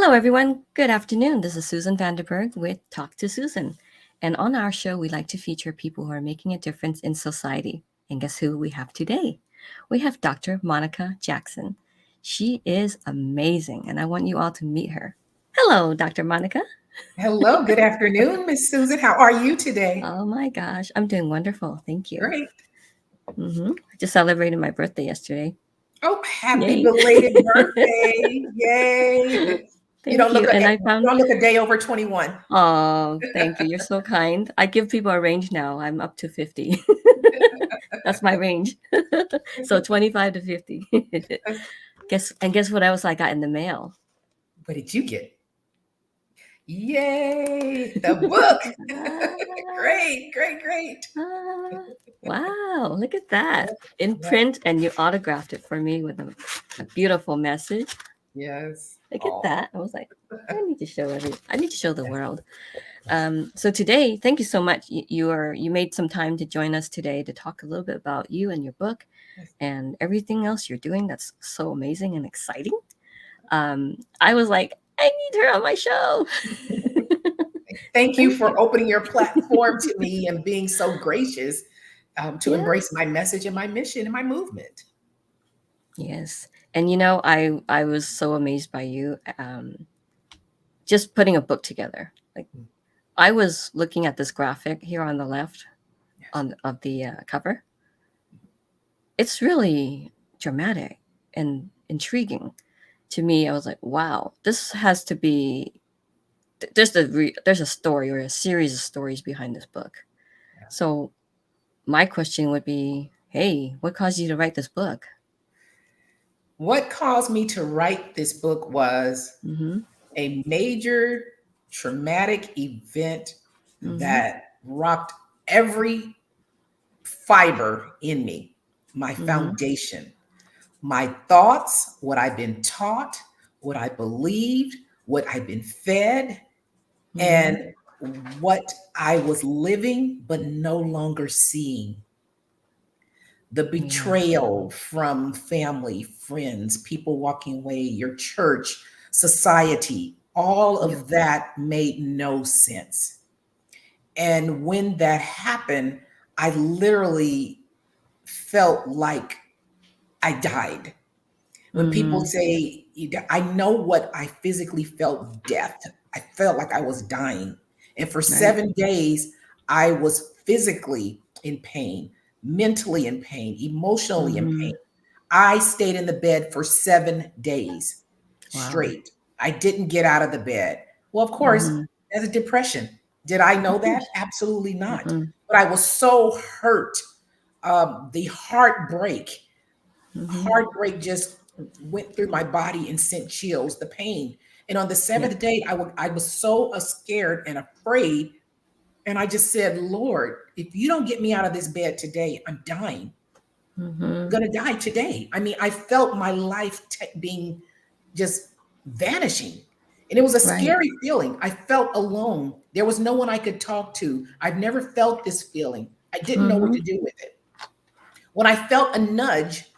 Hello, everyone. Good afternoon. This is Susan Vanderberg with Talk to Susan. And on our show, we like to feature people who are making a difference in society. And guess who we have today? We have Dr. Monica Jackson. She is amazing, and I want you all to meet her. Hello, Dr. Monica. Hello, good afternoon, Miss Susan. How are you today? Oh my gosh, I'm doing wonderful. Thank you. Great. I just celebrated my birthday yesterday. Oh, happy Yay. belated birthday. Yay. You Thank you. And I you found don't look a day over 21. Oh, thank you. You're so kind. I give people a range now. I'm up to 50. That's my range. So 25 to 50. Guess what else I got in the mail? What did you get? Yay, the book. Great, great, great. Ah, wow, look at that. In Yes, print, and you autographed it for me with a beautiful message. yes. Look at Oh, that. I was like, I need to show the world. So today, thank you so much. You made some time to join us today to talk a little bit about you and your book yes. and everything else you're doing. That's so amazing and exciting. I was like, I need her on my show. Thank you Thank for you. opening your platform to me and being so gracious to Yeah. embrace my message and my mission and my movement. Yes. And I was so amazed by you just putting a book together. Like I was looking at this graphic here on the left Yes. on of the cover. It's really dramatic and intriguing to me. I was like, wow, this has to be there's a story or a series of stories behind this book. Yeah. So my question would be, hey, what caused you to write this book? What caused me to write this book was Mm-hmm. a major traumatic event Mm-hmm. that rocked every fiber in me, my Mm-hmm. foundation, my thoughts, what I've been taught, what I believed, what I've been fed, Mm-hmm. and what I was living but no longer seeing. The Yeah. betrayal from family, friends, people walking away, your church, society, all Yep. of that made no sense. And when that happened, I literally felt like I died. When people Mm-hmm. say, I know what I physically felt death. I felt like I was dying. And for Right. 7 days, I was physically in pain, mentally in pain, emotionally in Mm-hmm. pain. I stayed in the bed for 7 days Wow. straight. I didn't get out of the bed. Well, of course, Mm-hmm. as a depression. Did I Of know that? course. Absolutely not. Mm-hmm. But I was so hurt. The Mm-hmm. heartbreak just went through my body and sent chills, the pain. And on the Yep. seventh day, I was so scared and afraid. And I just said, Lord, if you don't get me out of this bed today, I'm dying. I'm Mm-hmm. going to die today. I mean, I felt my life being just vanishing. And it was a Right. scary feeling. I felt alone. There was no one I could talk to. I've never felt this feeling. I didn't know what Mm-hmm. to do with it. When I felt a nudge,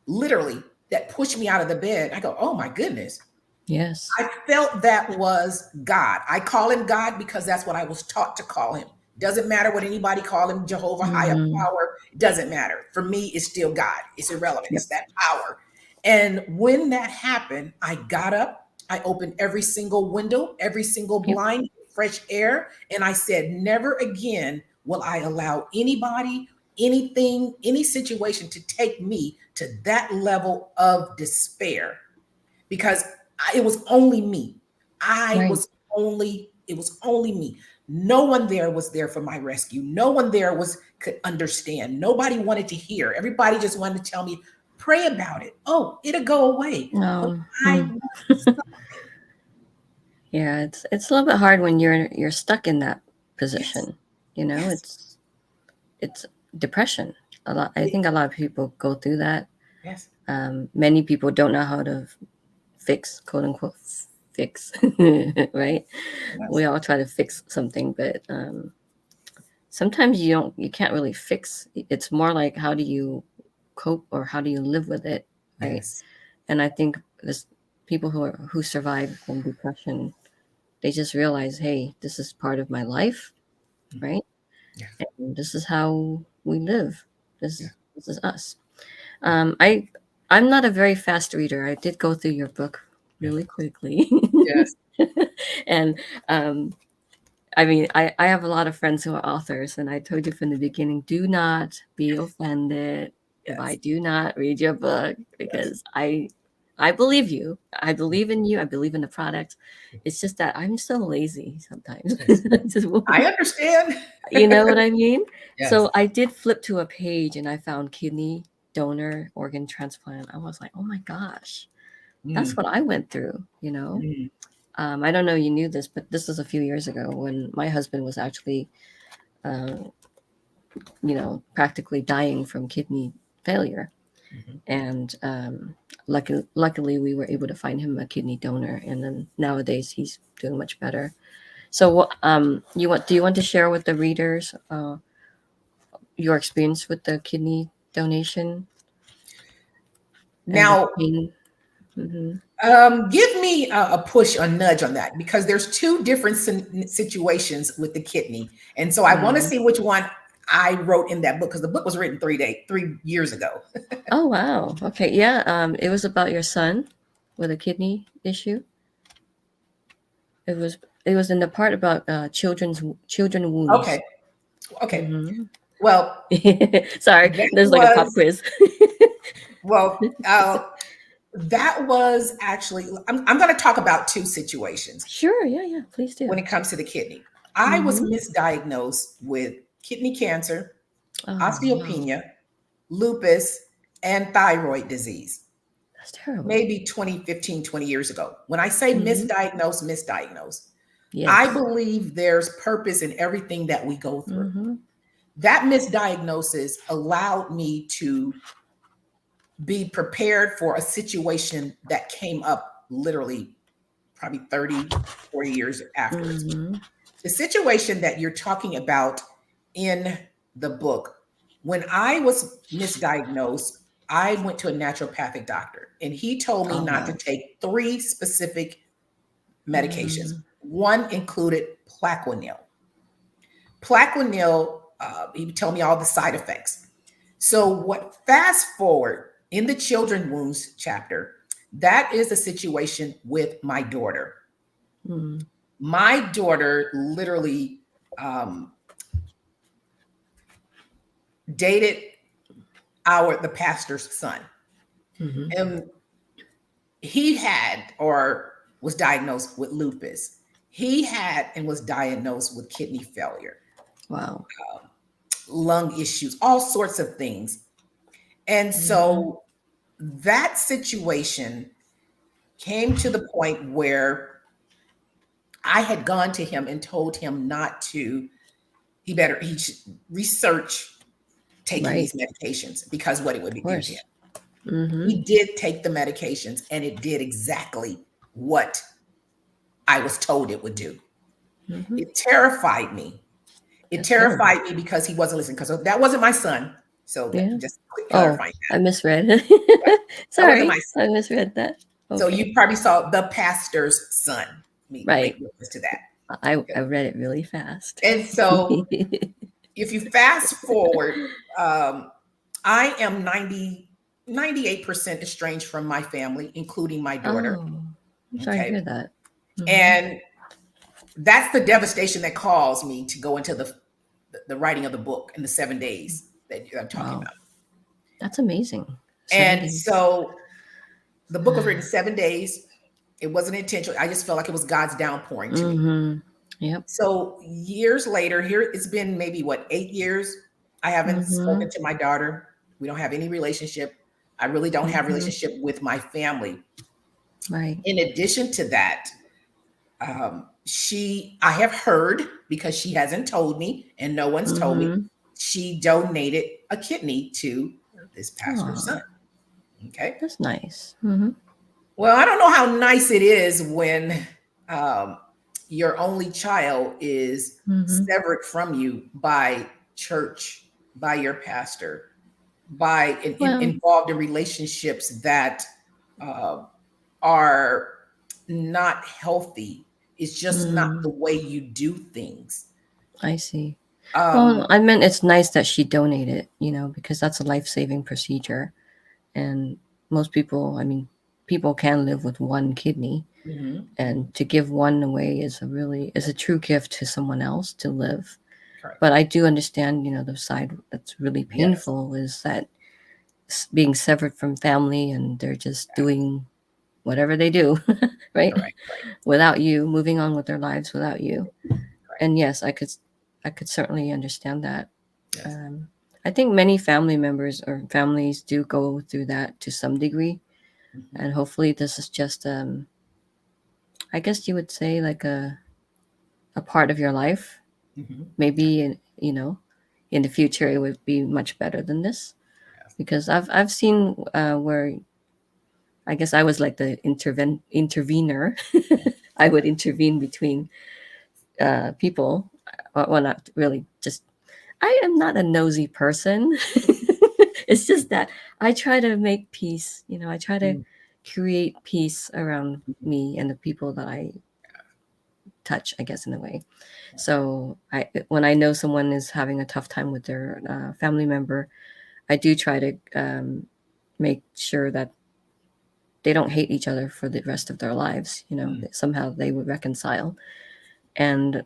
literally, that pushed me out of the bed, I go, oh my goodness. Yes. I felt that was God. I call him God because that's what I was taught to call him. Doesn't matter what anybody call him, Jehovah, higher Mm-hmm. power. It doesn't matter. For me, it's still God. It's irrelevant. Yep. It's that power. And when that happened, I got up. I opened every single window, every single Yep. blind, fresh air. And I said, never again will I allow anybody, anything, any situation to take me to that level of despair because it was only me. Right. It was only me. No one there was there for my rescue. No one there could understand. Nobody wanted to hear. Everybody just wanted to tell me, pray about it. Oh, it'll go away. But No. I Mm. wanted something. Yeah, it's a little bit hard when you're stuck in that Yes, position. You know, yes, it's depression. A lot. I it- think a lot of people go through that. yes, Many people don't know how to fix, quote unquote, fix, right? yes. We all try to fix something, but sometimes you can't really fix. It's more like how do you cope or how do you live with it, right? Yes. And I think this people who survive from depression, they just realize, hey, this is part of my life, right? Yeah. And this is how we live. Yeah. This is us. Um, I I'm not a very fast reader. I did go through your book Yeah. really quickly, Yes. and um, I mean, I have a lot of friends who are authors, and I told you from the beginning, do not be offended if I Yes. do not read your book, Yes. because I believe you. I believe in you. I believe in the product. It's just that I'm so lazy sometimes. Yes. I just I won't, understand. you know what I mean? Yes. So I did flip to a page and I found kidney donor organ transplant. I was like, oh my gosh, Mm, that's what I went through, you know? mm, I don't know you knew this, but this was a few years ago when my husband was actually, uh, practically dying from kidney failure. mhm. And luckily, we were able to find him a kidney donor. And then nowadays, he's doing much better. So, do you want to share with the readers your experience with the kidney donation and the Now, pain? Hmm. give me a push or nudge on that because there's two different situations with the kidney, and so I want to Mm. see which one I wrote in that book because the book was written 3 years ago. Oh wow. Okay. Yeah. It was about your son with a kidney issue. It was it was in the part about children wounds. Okay, okay. Hmm. Well, Sorry, that there's like a pop was quiz. well. That was actually. I'm going to talk about two situations Sure. Yeah. Yeah. Please do. when it comes to the kidney. I was Hmm. misdiagnosed with kidney cancer, Oh wow, osteopenia, lupus, and thyroid disease. that's terrible. Maybe 2015, 20 years ago. When I say Hmm. misdiagnosed, I Yes. believe there's purpose in everything that we go through. Hmm. That misdiagnosis allowed me to be prepared for a situation that came up literally probably 30, 40 years afterwards. Hmm. The situation that you're talking about in the book, when I was misdiagnosed, I went to a naturopathic doctor and he told me Oh not to wow. take three specific medications. Mm. One included Plaquenil. Plaquenil, he would tell me all the side effects. So, what fast forward in the children wounds chapter, that is a situation with my daughter. Mm. My daughter literally um, dated the pastor's son, Hmm. and he had or was diagnosed with lupus. He had and was diagnosed with kidney failure, Wow. lung issues, all sorts of things. And Hmm. so that situation came to the point where I had gone to him and told him not to, he should research taking Right. these medications because what it would Of do to him. course. Hmm. He did take the medications and it did exactly what I was told it would do. Hmm. It terrified me. It That's terrible. terrified me because he wasn't listening because that wasn't my son. So Yeah. just quick Oh, clarifying I that. misread. Yeah, that wasn't Sorry, my son. I misread that. So Okay. you probably saw the pastor's son. Me make Right. reference to that. I read it really fast. And so if you fast forward, um, I am 98% estranged from my family, including my daughter. Oh, I'm sorry to Okay. hear that. Hmm. And that's the devastation that caused me to go into the writing of the book in the 7 days that I'm talking Wow, about. that's amazing. Seven And days. so the book was written 7 days. It wasn't intentional. I just felt like it was God's downpouring to me. Mm-hmm. Yep. So years later, here it's been maybe 8 years. I haven't Mm-hmm. spoken to my daughter. We don't have any relationship. I really don't have Mm-hmm. relationship with my family. Right. In addition to that, I have heard because she hasn't told me and no one's told me, Mm-hmm. she donated a kidney to this pastor's Oh, son. Okay. that's nice. Mm-hmm. Well, I don't know how nice it is when um, your only child is Mm-hmm. severed from you by church, by your pastor, by Well, involved in relationships that uh, are not healthy. It's just not the Mm, way you do things. I see. Well, Um, I meant it's nice that she donated, because that's a life-saving procedure. And most people, I mean, people can live with one kidney, mhm, and mhm, to give one away is a true gift to someone else to live. correct. But I do understand, the side that's really Yes. painful is that being severed from family, and they're just doing whatever they do, right? Correct. Right. Without you, moving on with their lives without you. Correct. And yes, I could certainly understand that. Yes. Um, I think many family members or families do go through that to some degree, Mhm, and hopefully this is just, I guess you would say, like a part of your life. mhm. Maybe in the future it would be much better than this, Yes. because I've seen where I guess I was like the intervener. I would intervene between people. Well, not really. Just I am not a nosy person. It's just that I try to make peace. I try to Mm, create peace around mhm. me and the people that I touch, I guess, in a way. Yeah. So when I know someone is having a tough time with their family member, I do try to make sure that they don't hate each other for the rest of their lives. Mm, That somehow they would reconcile. And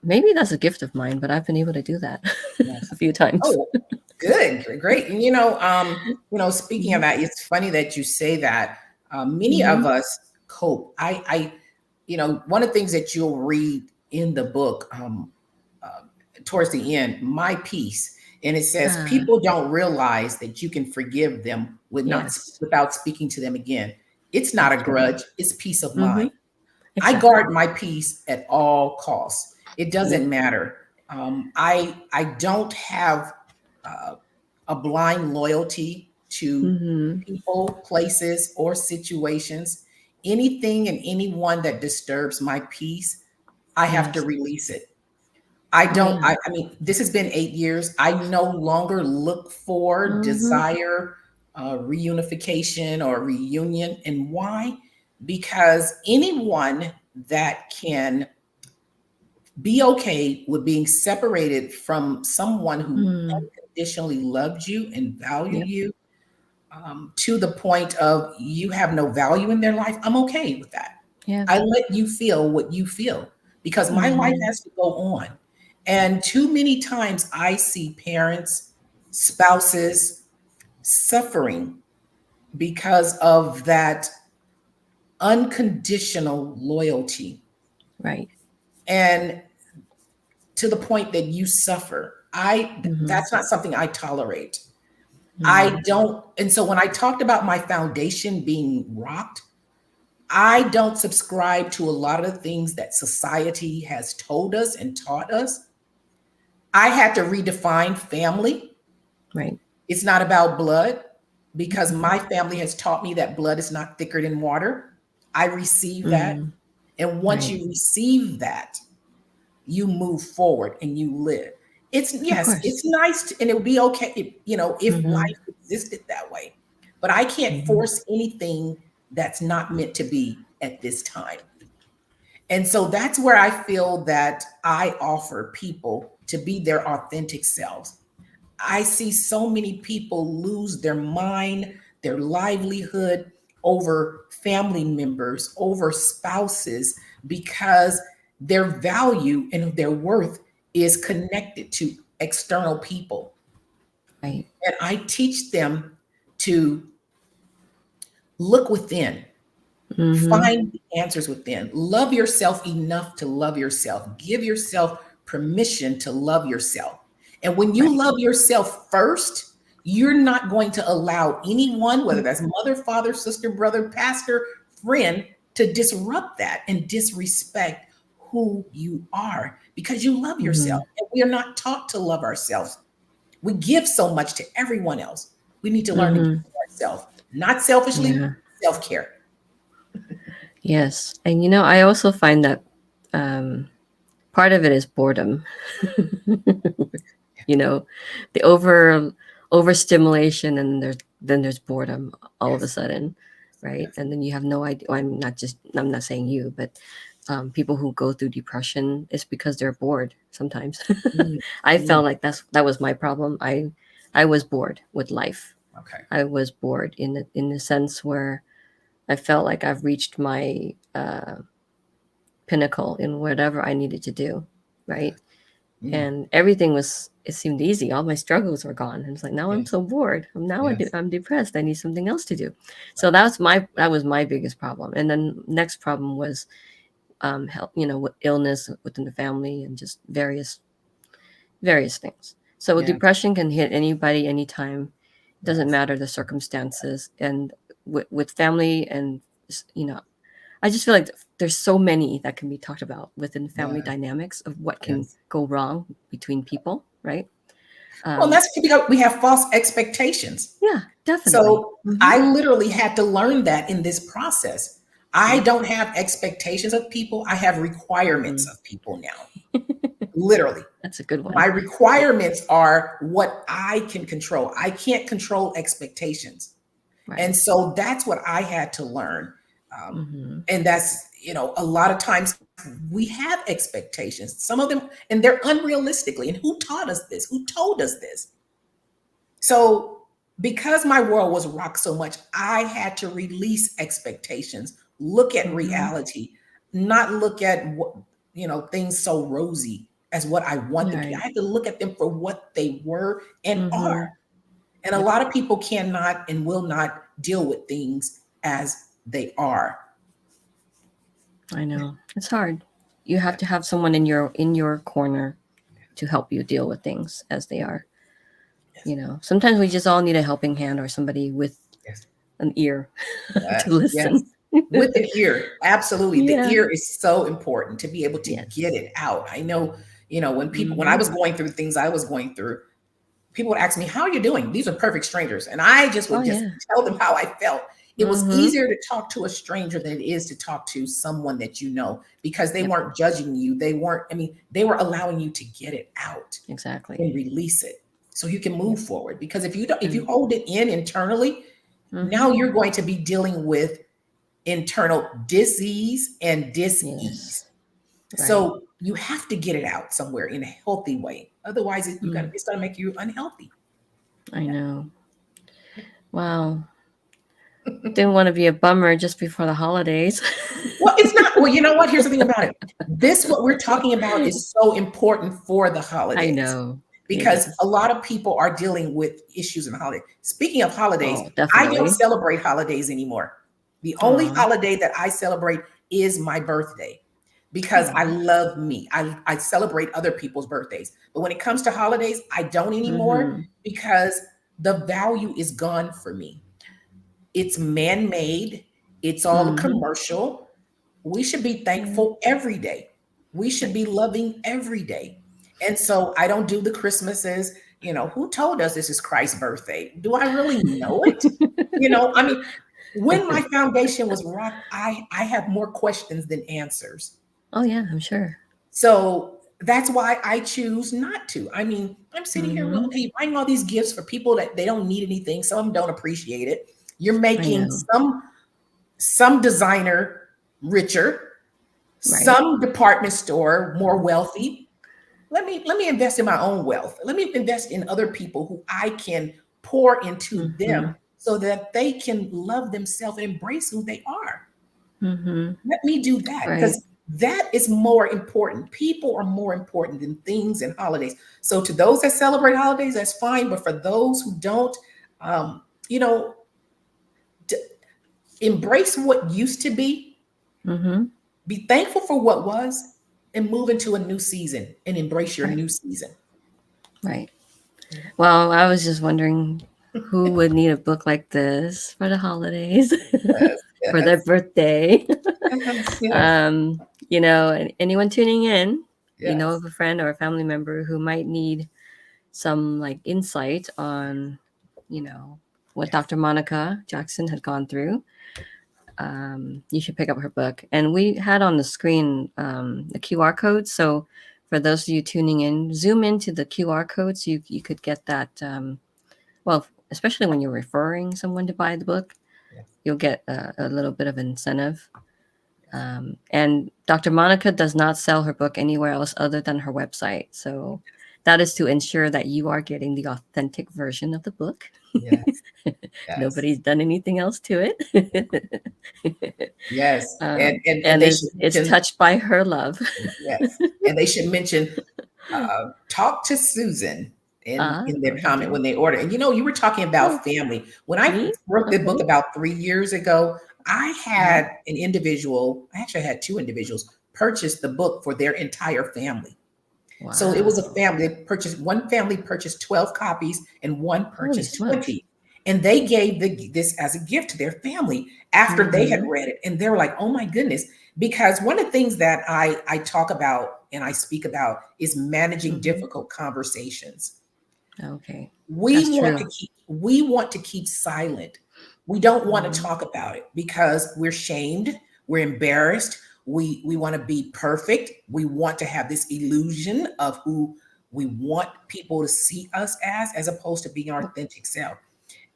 maybe that's a gift of mine, but I've been able to do that yes. a few times. Oh, good, great. And speaking of Hmm. that, it's funny that you say that. Many Hmm. of us cope. One of the things that you'll read in the book, uh, towards the end, my peace, and it says Ah, people don't realize that you can forgive them yes, without speaking to them again. It's not a absolutely. grudge; it's peace of Hmm. mind. I Exactly. guard my peace at all costs. It Yep. doesn't matter. I don't have uh, a blind loyalty to Hmm. people, places, or situations. Anything and anyone that disturbs my peace, I have to Yes. release it. I don't, Yeah. I mean, this has been 8 years. I no longer look for, Hmm. desire reunification or reunion. And why? Because anyone that can be okay with being separated from someone who Mm. unconditionally loved you and valued Yep. you, to the point of you have no value in their life, I'm okay with that. Yeah. I let you feel what you feel because my life Hmm. has to go on. And too many times I see parents, spouses suffering because of that unconditional loyalty. Right. And to the point that you suffer. Hmm. That's not something I tolerate. I Mm. don't, and so when I talked about my foundation being rocked, I don't subscribe to a lot of the things that society has told us and taught us. I had to redefine family. Right. It's not about blood because Hmm. my family has taught me that blood is not thicker than water. I receive that. Mm. And once Right. you receive that, you move forward and you live. It's Of yes, course. it's nice and it would be okay if Hmm. life existed that way. But I can't Hmm. force anything that's not meant to be at this time. And so that's where I feel that I offer people to be their authentic selves. I see so many people lose their mind, their livelihood over family members, over spouses, because their value and their worth is connected to external people. Right. And I teach them to look within, Hmm. find the answers within, love yourself enough to love yourself, give yourself permission to love yourself. And when you Right. love yourself first, you're not going to allow anyone, whether that's mother, father, sister, brother, pastor, friend, to disrupt that and disrespect who you are because you love Hmm. yourself. And we are not taught to love ourselves. We give so much to everyone else. We need to learn to give Hmm. to ourselves, not selfishly, Yeah. self care. Yes. And I also find that um, part of it is boredom. you know, the overstimulation, and then there's boredom all of a Yes. sudden. right? Yes. And then you have no idea. Well, I'm not saying you, but people who go through depression is because they're bored sometimes. Mm, I mm, felt like that was my problem. I was bored with life. okay. I was bored in the sense where I felt like I've reached my pinnacle in whatever I needed to do, right? Yes. Mm, And everything it seemed easy. All my struggles were gone. And it's like now I'm yes. so bored. Yes. I'm depressed. I need something else to do. So Right. that was my biggest problem. And then next problem was health, with illness within the family and just various things. So Yeah. depression can hit anybody anytime. It doesn't Yes. matter the circumstances. And with family and you know I just feel like there's so many that can be talked about within family Yes. dynamics of what can Yes. go wrong between people, right? Well, Um, that's because we have false expectations. yeah, definitely. So Hmm. I literally had to learn that in this process. I Yep. don't have expectations of people. I have requirements Mm. of people now. Literally. That's a good My one. requirements are what I can control. I can't control expectations. Right. And so that's what I had to learn. Hmm. And that's, a lot of times we have expectations, some of them, and they're unrealistically. And who taught us this? Who told us this? So, because my world was rocked so much, I had to release expectations, look at Hmm. reality, not look at what, things so rosy as what I want them to be. I Right. had to look at them for what they were and are. Hmm. And a Yep. lot of people cannot and will not deal with things as they are. I know it's hard. You have Yeah. to have someone in your corner to help you deal with things as they are. Yes. Sometimes we just all need a helping hand or somebody with Yes. an ear to Yes. Yes. listen. With an ear. Absolutely. The Yeah. ear is so important to be able to get Yes. it out. I know, when I Hmm. was going through things I was going through, people would ask me, "How are you doing?" These are perfect strangers. And I just Oh would just yeah. tell them how I felt. It was Hmm. easier to talk to a stranger than it is to talk to someone that you know, because they Yep. weren't judging you. They weren't, they were allowing you to get it out Exactly. and release it so you can move Yep. forward. Because if you And hold it in internally, hmm. now you're going to be dealing with internal disease and Yes. dis-ease. Right. So you have to get it out somewhere in a healthy way. Otherwise, Mm, it's gonna make you unhealthy. I Yeah. know. Wow. Didn't want to be a bummer just before the holidays. Well, it's not. Well, you know what? Here's the thing about it. This, what we're talking about, is so important for the I holidays, know. It because a is. lot of people are dealing with issues in the holiday. Speaking of holidays, Oh, I don't definitely. celebrate holidays anymore. The only Aw. holiday that I celebrate is my birthday, because I Aw. love me. I celebrate other people's birthdays. But when it comes to holidays, I don't anymore, Mm-hmm. because the value is gone for me. It's man made, it's all a Mm-hmm. commercial. We should be Yeah. thankful every day. We should Right. be loving every day. And so I don't do the Christmases. Who told us this is Christ's birthday? Do I really know it? When my foundation was rocked, I have more questions than answers. Oh yeah, I'm sure. So that's why I choose not to. I'm sitting here Mm-hmm. okay, buying all these gifts for people that they don't need anything. Some of them don't appreciate it. You're I making know. some designer richer, Right. some department store more wealthy. Let me invest in my own wealth. Let me invest in other people who I can pour into Mm-hmm. them so that they can love themselves and embrace who they are. Mm-hmm. Let me do that, Right. because that is more important. People are more important than things and holidays. So to those that celebrate holidays, that's fine. But for those who don't, um, you know, d- embrace what used to Mm-hmm. be thankful for what was, and move into a new season and embrace your Right. new season. Right. Well, I was just wondering who would need a book like this for the holidays, Yes, for their yes, birthday. yes, yes, Anyone tuning in, yes, of a friend or a family member who might need some like insight on, you know, what yes. Dr. Monica Jackson had gone through, you should pick up her book. And we had on the screen the QR code. So for those of you tuning in, zoom into the QR code so you could get that. Well, especially when you're referring someone to buy the book, Yes. you'll get a little bit of incentive. Yes. And Dr. Monica does not sell her book anywhere else other than her website. So that is to ensure that you are getting the authentic version of the book. Yes. Yes. Nobody's done anything else to it. Yes. And And they should it's mention, touched by her love. yes. And they should mention talk to Susan in their comment Okay. when they order. And you were talking Oh, about family. When I me? wrote the book Okay. about 3 years ago, I Uh-huh. had an individual, I actually had two individuals purchase the book for their entire family. So it was a Wow. family that purchased, one family purchased 12 copies and one Holy purchased smokes. 20. And they gave this as a gift to their family after they had Mm-hmm. read it. And they were like, oh my goodness. Because one of the things that I talk about and I speak about is managing Mm-hmm. difficult conversations. Okay. We That's want true. to keep silent. We don't want to Mm-hmm. talk about it because we're shamed, we're embarrassed, we want to be perfect, we want to have this illusion of who we want people to see us as opposed to being our authentic self.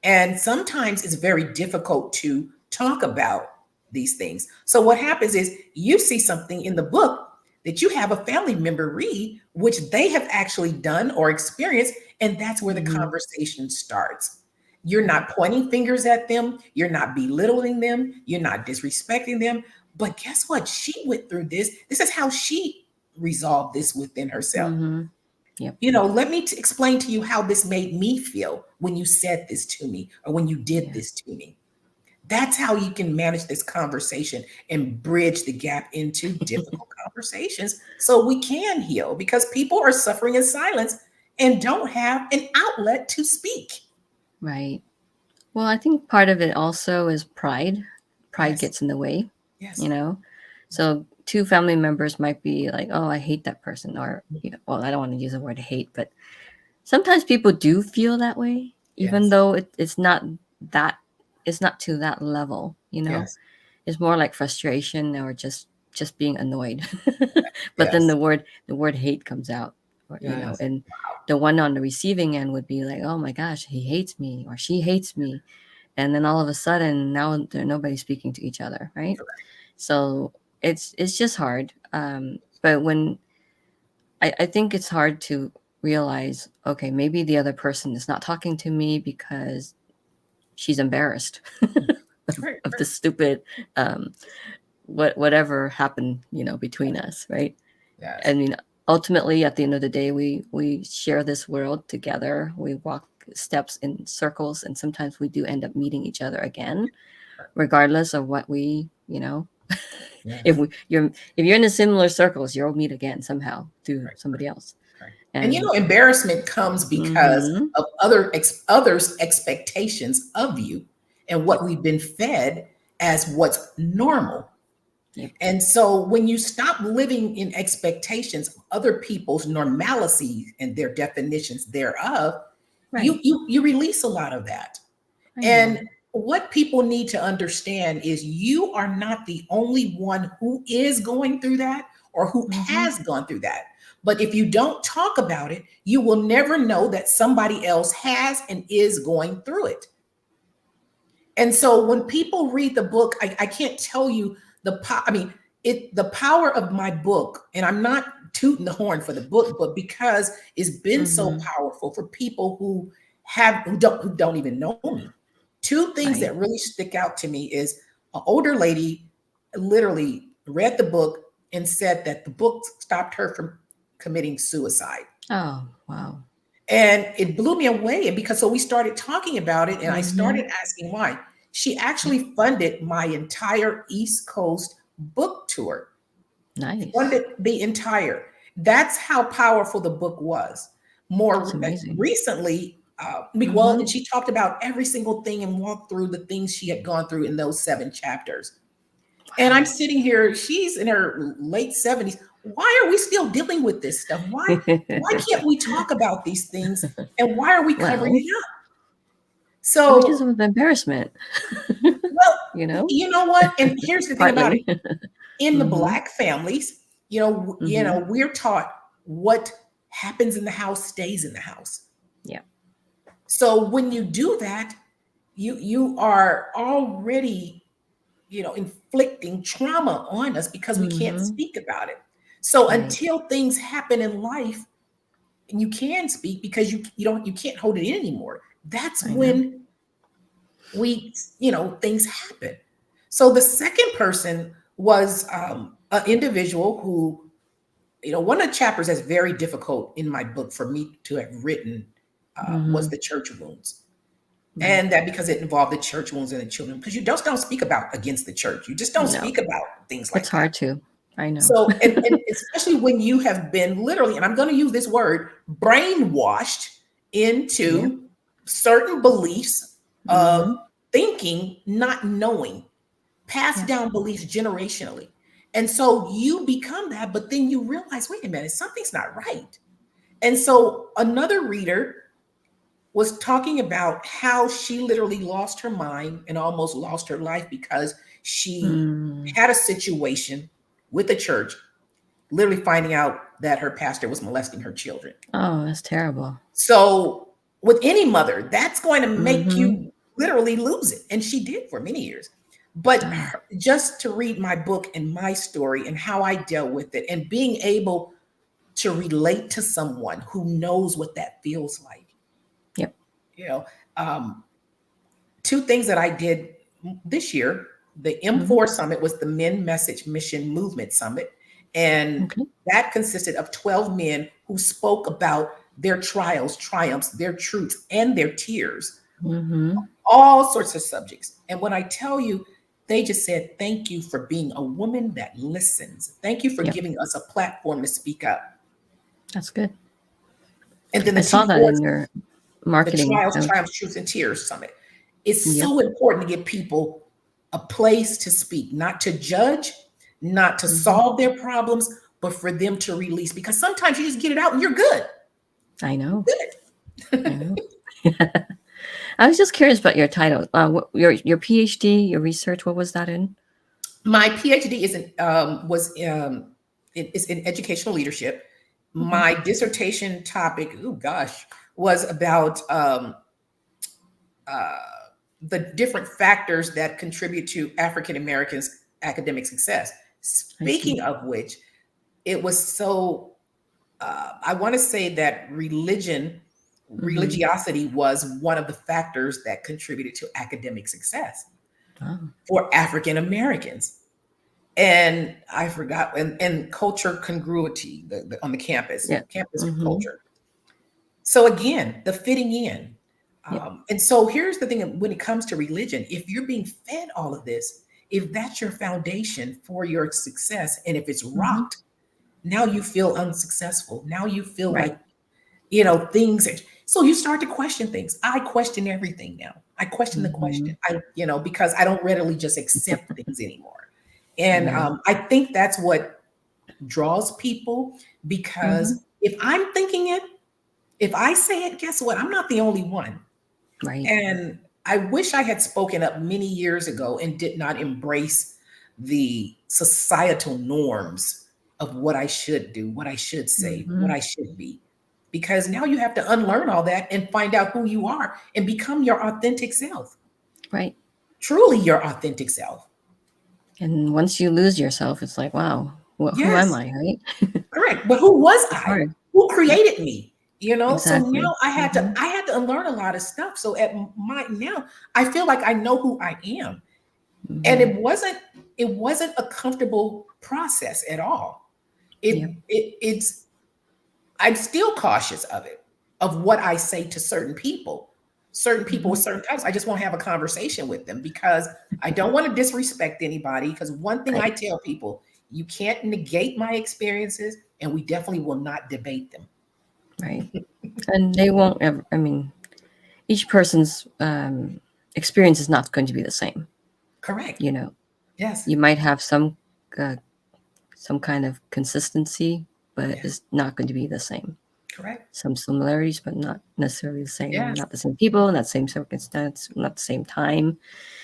And sometimes it's very difficult to talk about these things. So what happens is you see something in the book that you have a family member read, which they have actually done or experienced, and that's where the Mm-hmm. conversation starts. You're Right. not pointing fingers at them, you're not belittling them, you're not disrespecting them. But guess what? She went through this. This is how she resolved this within herself. Mm-hmm. Yep. Let me explain to you how this made me feel when you said this to me or when you did Yeah. this to me. That's how you can manage this conversation and bridge the gap into difficult conversations so we can heal because people are suffering in silence and don't have an outlet to speak. Right. Well, I think part of it also is pride. Pride Yes, gets in the way, yes, you know? So two family members might be like, oh, I hate that person. Or, well, I don't want to use the word hate, but sometimes people do feel that way, even yes, though it's not that, it's not to that level, you know? yes, It's more like frustration or just being annoyed. But then yes, the word hate comes out, or, yes, and the one on the receiving end would be like, oh my gosh, he hates me or she hates me, and then all of a sudden now nobody's speaking to each other, right? So it's just hard. But when I think it's hard to realize, okay, maybe the other person is not talking to me because she's embarrassed right, of right, the stupid whatever happened, between us, right? I yes, mean, ultimately, at the end of the day, we share this world together. We walk steps in circles, and sometimes we do end up meeting each other again, right, regardless of what we, if yes, we you're if you're in a similar circles, you'll meet again somehow through right, somebody else. right. And And embarrassment comes because mm-hmm, of others' expectations of you and yep, what we've been fed as what's normal. yep, And so when you stop living in expectations of other people's normalcy and their definitions thereof, right. you release a lot of that. I And know. what people need to understand is you are not the only one who is going through that or who Mm-hmm, has gone through that. But if you don't talk about it, you will never know that somebody else has and is going through it. And so when people read the book, I can't tell you I mean, the power of my book, and I'm not tooting the horn for the book, but because it's been so mm-hmm, powerful for people who don't even know me. Two things right. that really stick out to me is an older lady literally read the book and said that the book stopped her from committing suicide. Oh, wow. And it blew me away. And because so we started talking about it, and I Mm-hmm, started asking why. She actually funded my entire East Coast book tour, nice. funded the entire. That's how powerful the book was. That's More amazing. recently, well, Mm-hmm, and she talked about every single thing and walked through the things she had gone through in those 7 chapters. And I'm wow. sitting here, she's in her late 70s. Why are we still dealing with this stuff? Why can't we talk about these things? And why are we covering Well, it up? because So, of embarrassment, well, you know, you know what? And here's the thing about it. partly. In the Mm-hmm, black families, mm-hmm, we're taught what happens in the house stays in the house. yeah, So when you do that, you are already, inflicting trauma on us because we can't Mm-hmm. speak about it. So Right. until things happen in life and you can speak, because you can't hold it in anymore, that's I know. when things happen. So the second person was an individual who, one of the chapters that's very difficult in my book for me to have written was Mm-hmm. the church wounds. Right. And that because it involved the church wounds and the children, because you just don't speak about against the church. You just don't No, speak about things it's like that. hard to. I know. So, and especially when you have been literally, and I'm going to use this word, brainwashed Yep. into certain beliefs of Mm-hmm. thinking, not knowing, passed Yep. down beliefs generationally. And so you become that, but then you realize, wait a minute, something's not right. And so another reader was talking about how she literally lost her mind and almost lost her life because she Mm. had a situation with the church, literally finding out that her pastor was molesting her children. Oh, that's terrible. So, with any mother, that's going to make Mm-hmm. you literally lose it. And she did for many years. But Oh, just to read my book and my story and how I dealt with it, and being able to relate to someone who knows what that feels like, yep. you know, um, two things that I did this year. The Mm-hmm. M4 Summit was the Men Message Mission Movement Summit. And Okay. that consisted of 12 men who spoke about their trials, triumphs, their truths, and their tears, Mm-hmm. all sorts of subjects. And when I tell you, they just said, thank you for being a woman that listens. Thank you for Yep. giving us a platform to speak up. That's good. And then I the saw that T4, in your the marketing. Trials, Oh, Triumphs, Truths, and Tears Summit. It's yep. so important to give people a place to speak, not to judge, not to Mm-hmm. solve their problems, but for them to release. Because sometimes you just get it out and you're good. I know. You're I good. know. I was just curious about your title. Your PhD, your research. What was that in? My PhD is in educational leadership. Okay. My dissertation topic, oh gosh, was about uh, the different factors that contribute to African Americans' academic success. I see. Speaking of which, it was so, I want to say that Mm-hmm. religiosity was one of the factors that contributed to academic success Oh. for African Americans. And I forgot, and culture congruity on the Yeah. campus Mm-hmm. culture. So again, the fitting in. Yep. And so here's the thing: when it comes to religion, if you're being fed all of this, if that's your foundation for your success, and if it's Mm-hmm. rocked, now you feel unsuccessful. Now you feel Right. like, things. So you start to question things. I question everything now. I question the Mm-hmm. question. Because I don't readily just accept things anymore. And Right. I think that's what draws people, Mm-hmm. because if I'm thinking it, if I say it, guess what? I'm not the only one. Right. And I wish I had spoken up many years ago and did not embrace the societal norms of what I should do, what I should say, what Mm-hmm. I should be. Because now you have to unlearn all that and find out who you are and become your authentic self, Right. truly your authentic self. And once you lose yourself, it's like, wow, who am Yes. I? Right. Correct. But who was It's I? hard. Who Yep. created me? So Exactly. now I had to Mm-hmm. I had to unlearn a lot of stuff. So at my now I feel like I know who I am. And Mm-hmm. it wasn't a comfortable process at all. Yep. It's I'm still cautious of it, of what I say to certain people Mm-hmm. with certain types. I just won't have a conversation with them because I don't want to disrespect anybody. Because one thing I Right. tell people, you can't negate my experiences, and we definitely will not debate them. Right. And they won't ever. I mean, each person's experience is not going to be the same. Correct. You know, Yes. you might have uh, some kind of consistency, but Yes. it's not going to be the same. Correct. Some similarities, but not necessarily the same. Yes. Not the same people, not the same circumstance, not the same time.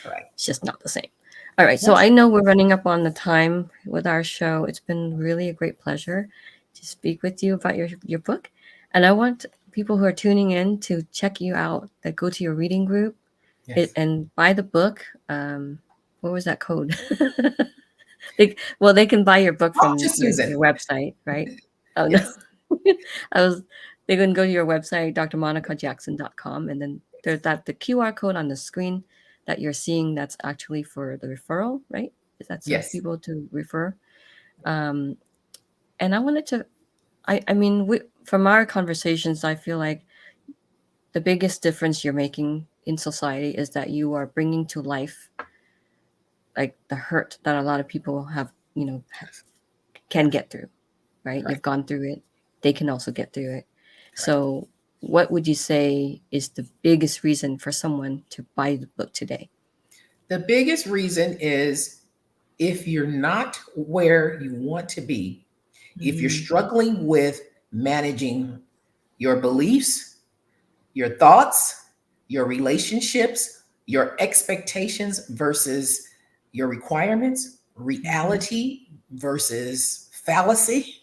Correct. It's just not the same. All right. So Yes. I know we're running up on the time with our show. It's been really a great pleasure to speak with you about your book. And I want people who are tuning in to check you out, that go to your reading group Yes. and buy the book. What was that code? They can buy your book Talk to from Susan. your website, right? Oh no, Yes. I was. They can go to your website, drmonicajackson.com, and then there's the QR code on the screen that you're seeing. That's actually for the referral, right? Is that so Yes. people to refer? Um, and I wanted to. I mean, from our conversations, I feel like the biggest difference you're making in society is that you are bringing to life like the hurt that a lot of people have, can Yes. get through, right? Right. You've gone through it. They can also get through it. Right. So, what would you say is the biggest reason for someone to buy the book today? The biggest reason is if you're not where you want to be, if you're Mm, struggling with managing your beliefs, your thoughts, your relationships, your expectations versus your requirements, mhm, reality versus fallacy,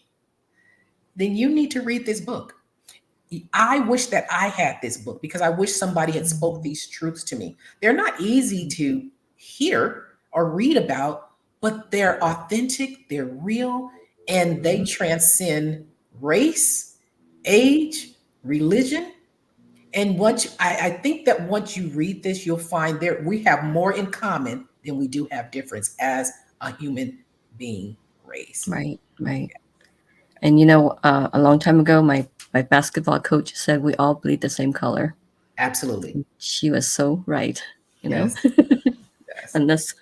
then you need to read this book. I wish that I had this book because I wish somebody had spoke mhm, these truths to me. They're not easy mhm, to hear or read about, but they're authentic, they're real, and they mhm. transcend race, age, religion. And I think that once you read this, you'll find there we have more in common than we do have difference as a human being race. Right, right. And a long time ago, my basketball coach said we all bleed the same color. Absolutely. She was so right, you know. Yes. Yes. Unless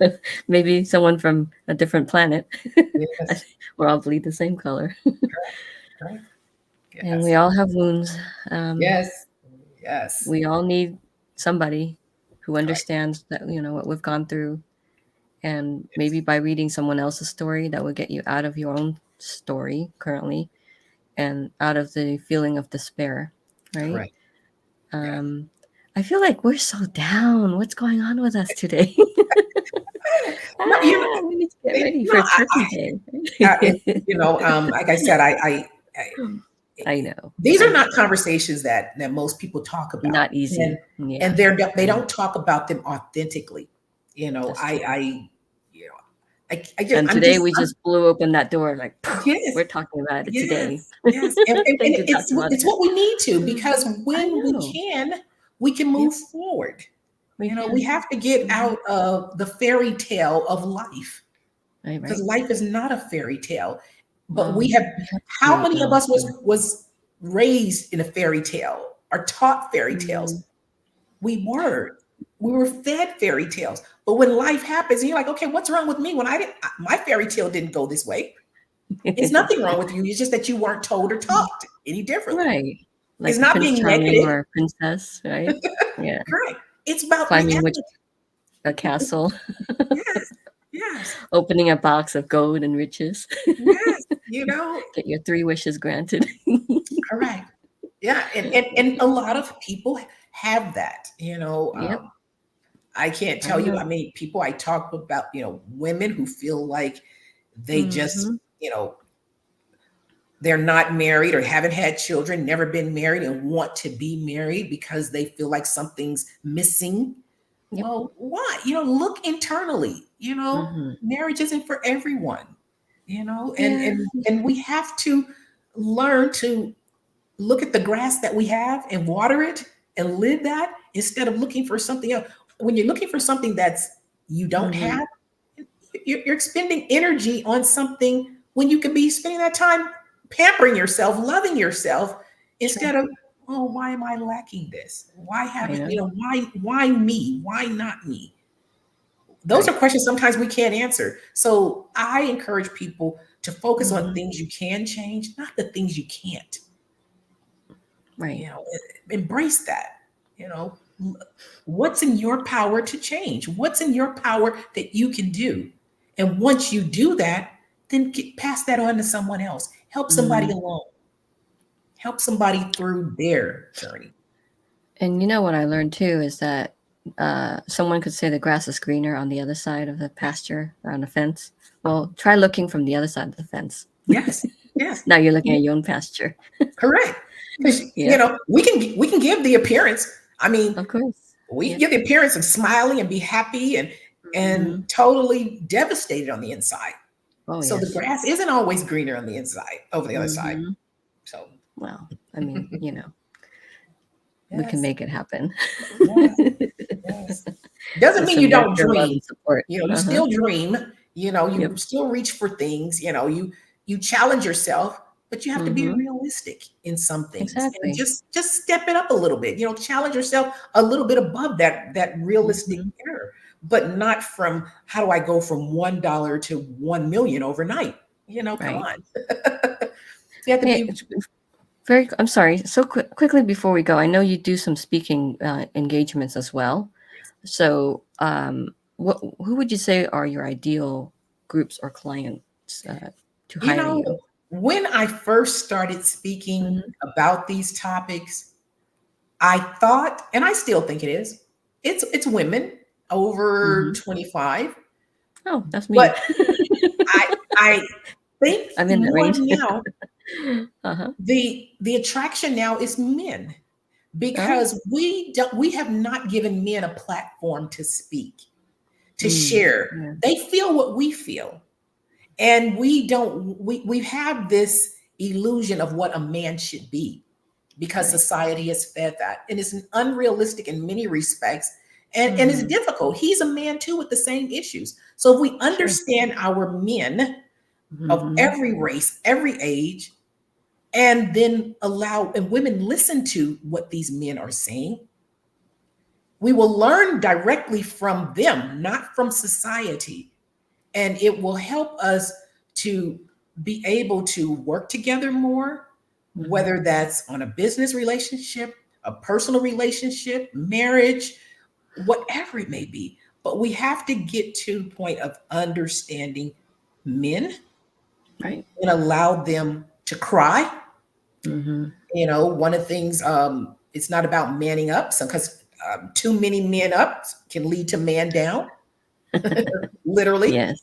maybe someone from a different planet. I Yes. think we're all bleed the same color, Correct. and Yes. we all have wounds. Um, Yes. Yes. we all need somebody who Correct. understands that what we've gone through, and Yes. maybe by reading someone else's story, that will get you out of your own story currently and out of the feeling of despair, right? Correct. Yes. Um, I feel like we're so down. What's going on with us today? No, We need to get ready no, for Turkey Day. like I said, I I know. these I are not know. conversations that most people talk about, Not easy. and Yeah. they I know. don't talk about them authentically. You know, That's true. you know, I just, And today we just blew open that door like yes, we're talking about it today. yes, yes, and Thank you, it's Dr. it's Monica. what we need to because I when know. we can Yep, move forward. we We can. have to get Mhm. out of the fairy tale of life Right, because right. life is not a fairy tale. But Well, we have, we have how to many of go us through. was raised in a fairy tale or taught fairy tales? Mm, We were. We were fed fairy tales. But when life happens, and you're like, okay, what's wrong with me? When my fairy tale didn't go this way. It's nothing wrong with you. It's just that you weren't told or taught any differently. right. It's Like not Prince being Charming negative. or Princess, right? Yeah. Correct. It's about Climbing reality. a castle, Yes. Yes. opening a box of gold and riches. Yes. Get your 3 wishes granted. Correct. Yeah. And a lot of people have that. Yep, I can't I tell you. I know. mean, people I talk about, women who feel like they just, Mhm. they're not married or haven't had children, never been married, and want to be married because they feel like something's missing. Yep. Well, why? Look internally. Mhm. Marriage isn't for everyone. And Yeah. we have to learn to look at the grass that we have and water it and live that instead of looking for something else. When you're looking for something that's you don't Mhm. have, you're expending energy on something when you could be spending that time pampering yourself, loving yourself, True. instead of, oh, why am I lacking this? Why I haven't, know. why me? Why not me? Those are Right. questions sometimes we can't answer. So I encourage people to focus on Mhm. things you can change, not the things you can't. Right. Embrace that. You know, what's in your power to change? What's in your power that you can do? And once you do that, then pass that on to someone else. Help somebody Mm. along. Help somebody through their journey. And what I learned too is that someone could say the grass is greener on the other side of the Yes. pasture on the fence. Well, try looking from the other side of the fence. Yes. Yes. Now you're looking at your own pasture. Correct. Because Yeah, we can give the appearance. I mean, of course. We Yep. give the appearance of smiling and be happy and Hmm. totally devastated on the inside. Oh, So the yes. grass isn't always greener on the inside, over the other side. Hmm. So Well, I mean, we can yes, make it happen. yes, yes. Doesn't With mean you some don't nurture, love, dream. and support. You Uh-huh. still dream. You Yep. still reach for things. You challenge yourself, but you have to be Hmm. realistic in some things and Exactly. just step it up a little bit. Challenge yourself a little bit above that realistic Hmm. error, but not from how do I go from $1 to 1 million overnight? Come Right. on. You have to Hey, be. I'm sorry. So quickly before we go, I know you do some speaking engagements as well. So, who would you say are your ideal groups or clients to You hire know, you? when I first started speaking Hmm. about these topics, I thought, and I still think it is, it's women over Hmm. 25. Oh, that's But me. I think I'm in that more range. now, Uh-huh. the attraction now is men, Oh. because we have not given men a platform to speak, to Mm. share. Yeah. They feel what we feel. And we have this illusion of what a man should be, because Right. society has fed that, and it's unrealistic in many respects, and it's Hmm. difficult. He's a man too with the same issues. So if we Sure. understand our men of Hmm. every race, every age, and then allow and women listen to what these men are saying, we will learn directly from them, not from society. And it will help us to be able to work together more, Hmm. whether that's on a business relationship, a personal relationship, marriage, whatever it may be. But we have to get to the point of understanding men Right. and allow them to cry. Hmm. One of the things, it's not about manning up, so because too many men up can lead to man down, literally. Yes.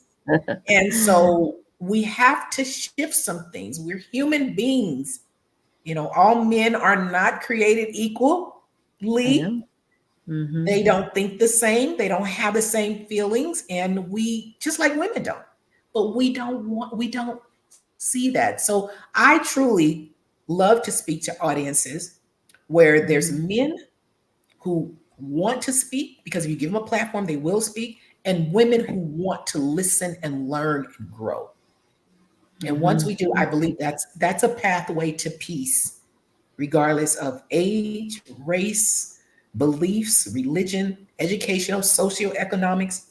And so we have to shift some things. We're human beings. All men are not created I equally. know. Hmm. They don't think the same. They don't have the same feelings. And we, just like women don't, but we don't see that. So I truly love to speak to audiences where there's Hmm. men who want to speak, because if you give them a platform, they will speak, and women who Right. want to listen and learn and grow. And once Hmm. we do, I believe that's a pathway to peace, regardless of age, race, beliefs, religion, educational, socioeconomics.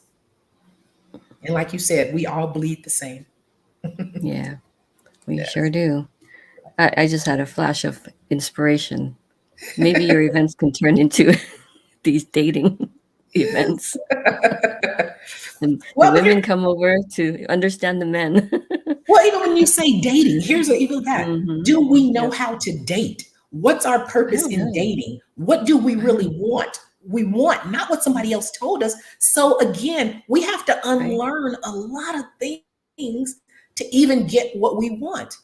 And like you said, we all bleed the same. Yeah, we sure Yes. do. I just had a flash of inspiration. Maybe your events can turn into these dating events. The Well, here, women come over to understand the men. well, even when you say dating, even that. Hmm. Do we know Yep. how to date? What's our I purpose don't in know. dating? What do we I really don't. want? We want not what somebody else told us. So again, we have to Right. unlearn a lot of things to even get what we want.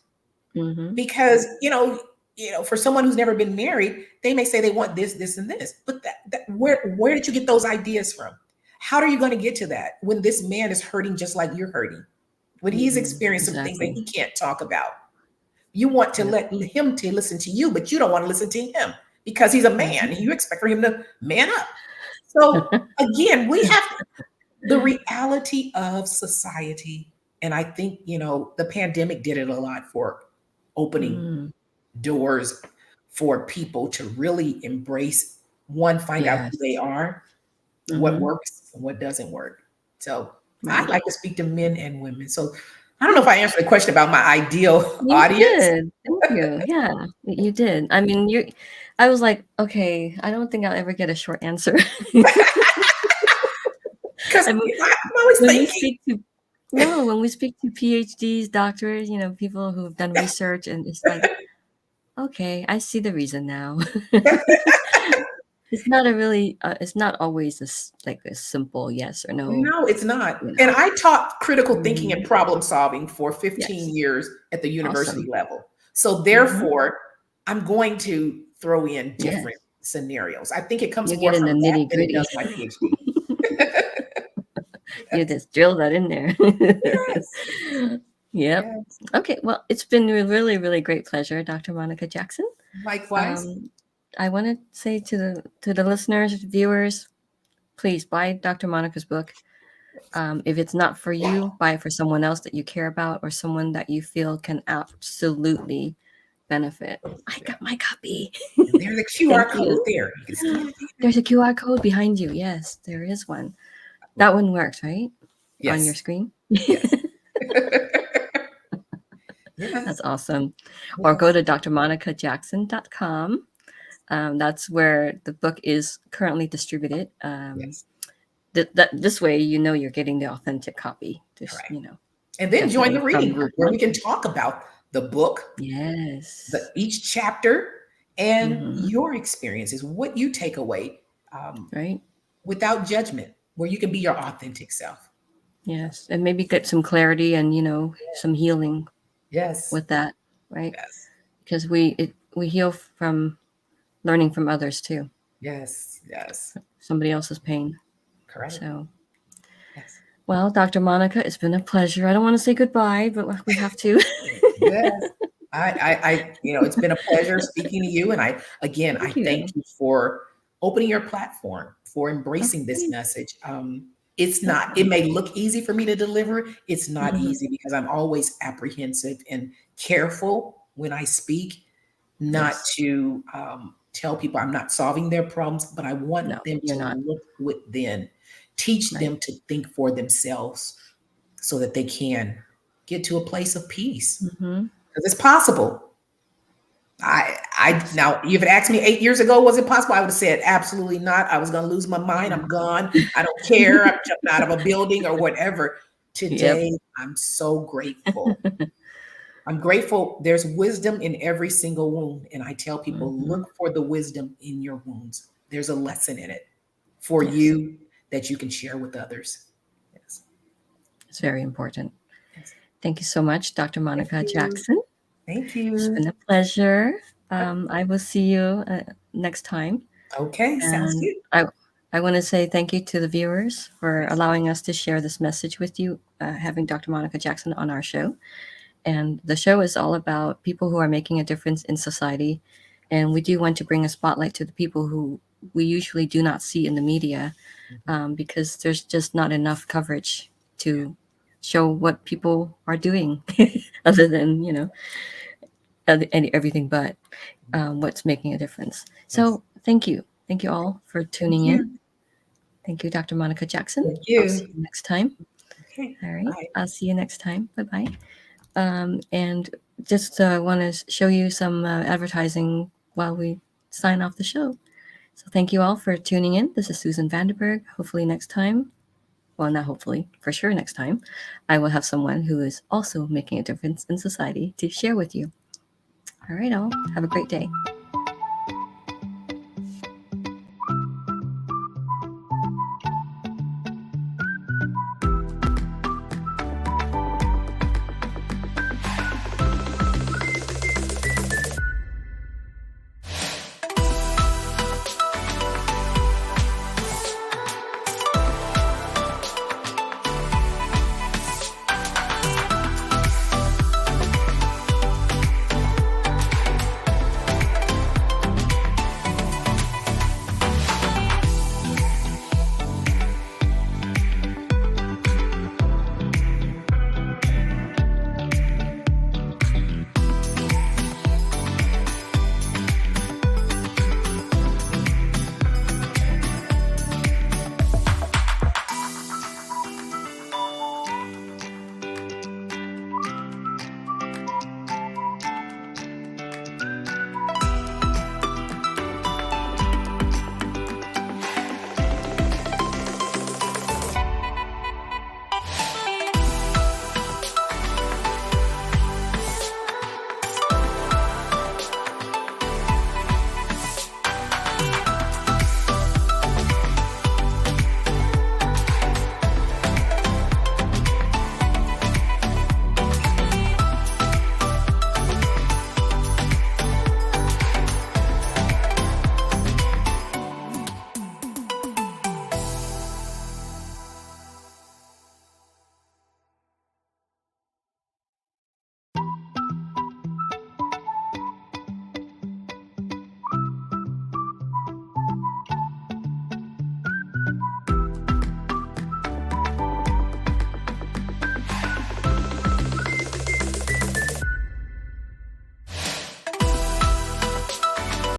Hmm. Because for someone who's never been married, they may say they want this, this, and this. But where did you get those ideas from? How are you going to get to that when this man is hurting just like you're hurting? When he's Hmm. experienced some things that Exactly. he can't talk about. You want to Yep. let him to listen to you, but you don't want to listen to him because he's a man Hmm. and you expect for him to man up. So again, we have the reality of society. And I think, the pandemic did it a lot for opening Mm. doors for people to really embrace, one, find out who they Yes. are, what Hmm. works and what doesn't work. So I'd Right. like to speak to men and women. So I don't know if I answered the question about my ideal You audience. did. Thank you. Yeah, you did. I mean, I was like, okay, I don't think I'll ever get a short answer. Because I mean, I'm always when we thinking. speak to no, when we speak to PhDs, doctors, people who've done research, and it's like, okay, I see the reason now. It's not a really, it's not always like a simple yes or no. No, it's not. You And know. I taught critical thinking and Mhm. problem solving for 15 Yes, years at the university awesome. level. So Hmm. therefore, I'm going to throw in Yes. different. scenarios. I think it comes You more get in from the that nitty than it gritty. does my PhD. You Yes. just drill that in there. Yes. Yep. Yes. Okay. Well, it's been a really, really great pleasure, Dr. Monica Jackson. Likewise. Um, I want to say to the listeners, viewers, please buy Dr. Monica's book. If it's not for you, buy it for someone else that you care about or someone that you feel can absolutely benefit. I Yeah. got my copy. And there's a QR Thank code you. there. You can scan it There's there. a QR code behind you. Yes, there is one. That one works, right? On your Yes. screen? Yes. Yes. That's awesome. Or go Yes. to drmonicajackson.com. That's where the book is currently distributed. Yes. This way, you're getting the authentic copy. Just, Correct. And then join the definitely reading from group Dr. where we can Monica. talk about the book, Yes. each chapter, and Mm-hmm. your experiences, what you take away, Right? without judgment, where you can be your authentic self. Yes. And maybe get some clarity and, some healing Yes. with that, right? Yes. Because we heal from learning from others too. Yes. Yes. Somebody else's pain. Correct. So, Yes. well, Dr. Monica, it's been a pleasure. I don't want to say goodbye, but we have to. Yes. It's been a pleasure speaking to you. And I Thank thank you. you for opening your platform, for embracing this Okay. message. It may look easy for me to deliver. It's not Mm-hmm. easy because I'm always apprehensive and careful when I speak, not Yes. to tell people I'm not solving their problems, but I want No, them you're to not. look within, teach Right. them to think for themselves so that they can get to a place of peace. Mm-hmm. Because it's possible. Yes. Now you had asked me 8 years ago, was it possible? I would have said absolutely not. I was going to lose my mind. I'm gone. I don't care. I'm jumping out of a building or whatever. Yep. Today, I'm so grateful. I'm grateful. There's wisdom in every single wound, and I tell people, Mm-hmm. look for the wisdom in your wounds. There's a lesson in it for Yes. you that you can share with others. Yes. It's very important. Yes. Thank you so much, Dr. Thank Monica you. Jackson. Thank It's you. been a pleasure. I will see you next time. Okay, sounds And good. I want to say thank you to the viewers for Yes. allowing us to share this message with you, having Dr. Monica Jackson on our show. And the show is all about people who are making a difference in society. And we do want to bring a spotlight to the people who we usually do not see in the media, because there's just not enough coverage to show what people are doing other than, everything but what's making a difference. Yes. So thank you. Thank you all for Thank tuning in. you. Thank you, Dr. Monica Jackson. Thank I'll you. see you next time. Okay. All right. Bye. I'll see you next time. Bye bye. And just want to show you some advertising while we sign off the show. So thank you all for tuning in. This is Susan Vanderberg. Hopefully next time, well, not hopefully, for sure next time, I will have someone who is also making a difference in society to share with you. All right, all. Have a great day.